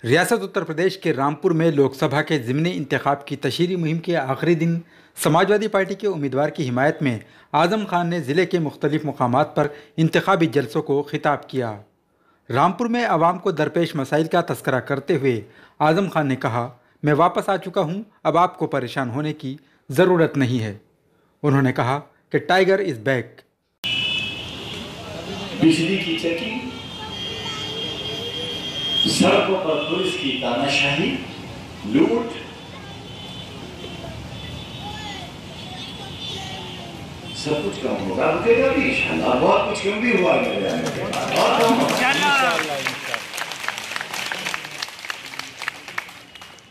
ریاست اتر پردیش کے رامپور میں لوک سبھا کے ضمنی انتخاب کی تشہیری مہم کے آخری دن سماجوادی پارٹی کے امیدوار کی حمایت میں اعظم خان نے ضلع کے مختلف مقامات پر انتخابی جلسوں کو خطاب کیا۔ رامپور میں عوام کو درپیش مسائل کا تذکرہ کرتے ہوئے اعظم خان نے کہا، میں واپس آ چکا ہوں، اب آپ کو پریشان ہونے کی ضرورت نہیں ہے۔ انہوں نے کہا کہ ٹائیگر از بیک۔ بجلی کی چیکنگ، سڑکوں پر پولیس کی تاناشاہی، لوٹ، سب کچھ کم ہوگا، رکے گا بھی انشاءاللہ، بہت کچھ کم بھی ہوا میرے آنے کے بعد، اور کم ہوگا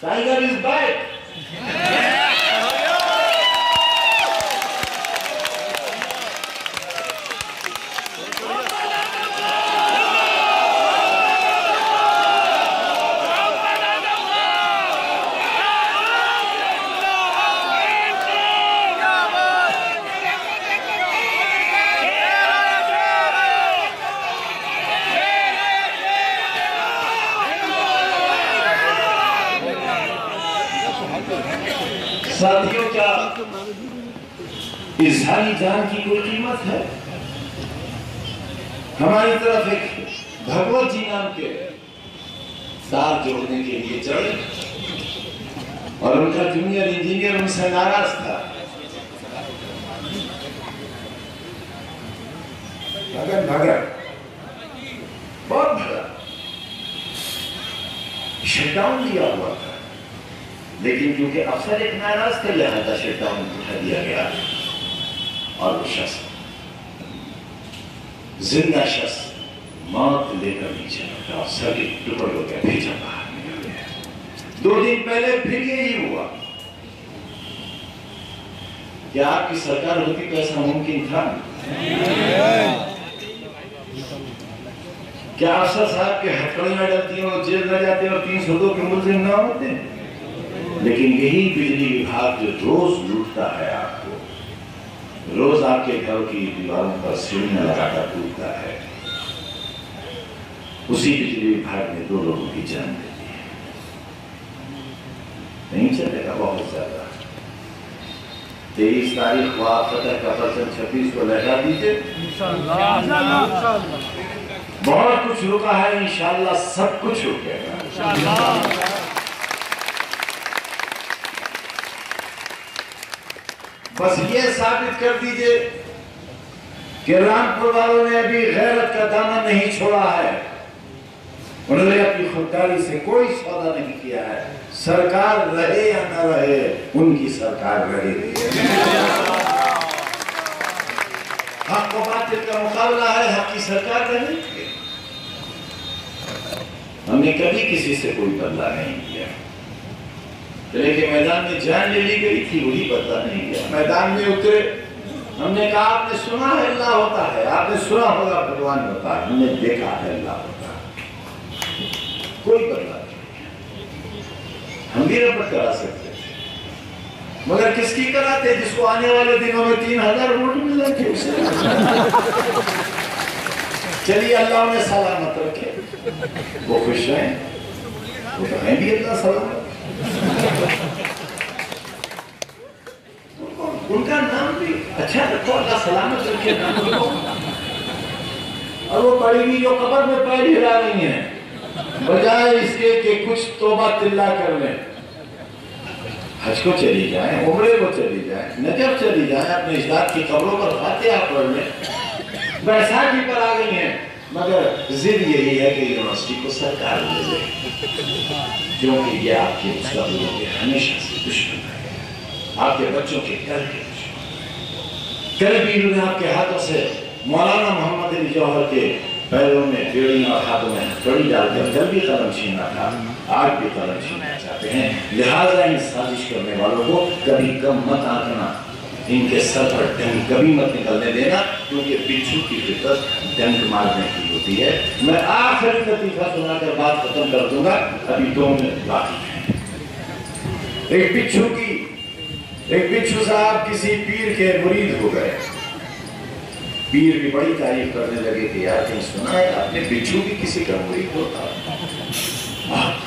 ٹائیگر از بیک۔ ساتھیوں، کیا اظہاری جان کی کوئی قیمت ہے؟ ہماری طرف ایک بھگوت جی نام کے تار جوڑنے کے لیے چڑھے اور ان کا جونیئر انجینئر ان سے ناراض تھا، مگر بہت بڑا شٹ ڈاؤن دیا ہوا تھا، لیکن کیونکہ افسر ایک ناراض تھے لہذا شٹ ڈاؤن اٹھا دیا گیا اور وہ شخص زندہ شخص موت لے کر نیچے لگا اور سر کے ٹکڑے ہو گیا، بھیجا باہر نکل گیا۔ 2 دن پہلے پھر یہی ہوا۔ کیا آپ کی سرکار ہوتی تو ایسا ممکن تھا؟ کیا افسر صاحب کے ہتھکڑی نہ ڈلتی ہیں اور جیل نہ جاتے اور 302 کے ملزم نہ ہوتے ہیں؟ لیکن یہی بجلی وبھاگ جو روز لوٹتا ہے آپ کو، روز آپ کے گھر کی دیواروں پر سیڑھیاں لگاتا ٹوٹتا ہے، اسی بجلی وبھاگ نے 2 لوگوں کی جان دے دی ہے۔ نہیں چلے گا بہت زیادہ۔ 23 تاریخ کو آپ فتح کا پرچم 26 کو لہرا دیجئے، بہت کچھ رکا ہے، انشاءاللہ سب کچھ رکے گا۔ بس یہ ثابت کر دیجئے کہ رامپور والوں نے ابھی غیرت کا دامن نہیں چھوڑا ہے، انہوں نے اپنی خودداری سے کوئی سودا نہیں کیا ہے۔ سرکار رہے یا نہ رہے، ان کی سرکار رہے گی۔ حق و باطل کا مقابلہ ہے، حق کی سرکار رہے گی۔ ہم نے کبھی کسی سے کوئی بدلہ نہیں کیا، لیکن میدان میں جان لے لی گئی تھی، وہی بدلہ نہیں کیا۔ میدان میں اترے، ہم نے کہا آپ نے سنا ہے اللہ ہوتا ہے، آپ نے سنا ہوگا بھگوان ہوتا ہے، ہم نے دیکھا ہے اللہ ہوتا ہے، کوئی بدلہ نہیں کیا۔ ہم بھی رپورٹ کرا سکتے تھے، مگر کس کی کراتے جس کو آنے والے دنوں میں 3000 ووٹ ملے تھے اسے؟ چلیے اللہ انہیں سلامت رکھے، وہ خوش رہیں، وہ تو ہیں بھی اللہ سلامت۔ ان کا نام بھی اچھا رکھو، اللہ سلامت رکھے نام رکھو۔ اور وہ بڑی بھی جو قبر میں پیر ہلا رہی ہیں، بجائے اس کے کہ کچھ توبہ تلہ کر لیں، حج کو چلی جائیں، عمرے کو چلی جائیں، نجف چلی جائیں، اپنے اجداد کی قبروں پر فاتحہ پڑھ لیں، بیساکھی پر آ گئی ہیں، مگر ضد یہی ہے کہ یونیورسٹی کو سرکار لے لے، کیونکہ یہ آپ کے مستقبلوں کے ہمیشہ سے دشمن ہے، آپ کے بچوں کے کل کے دشمن۔ کل بھی انہوں نے آپ کے ہاتھوں سے مولانا محمد علی جوہر کے پیروں میں بیڑیاں اور ہاتھوں میں ہتھکڑی ڈال کر کل بھی قلم چھینا تھا، آج بھی قلم چھیننا چاہتے ہیں، لہٰذا ان سازش کرنے والوں کو کبھی کم مت آنکنا، ان کے سر پر ڈنگ کبھی مت نکلنے دینا، کیونکہ بچھو کی فطرت ڈنگ مارنے کی ہوتی ہے۔ میں آخری لطیفہ سنا کر بات ختم کر دوں گا، ابھی 2 منٹ باقی ہیں۔ ایک بچھو صاحب کسی پیر کے مرید ہو گئے، پیر بھی بڑی تعریف کرنے لگے کہ یار کہیں سنا ہے آپ نے بچھو بھی کسی کا مرید ہوتا، آپ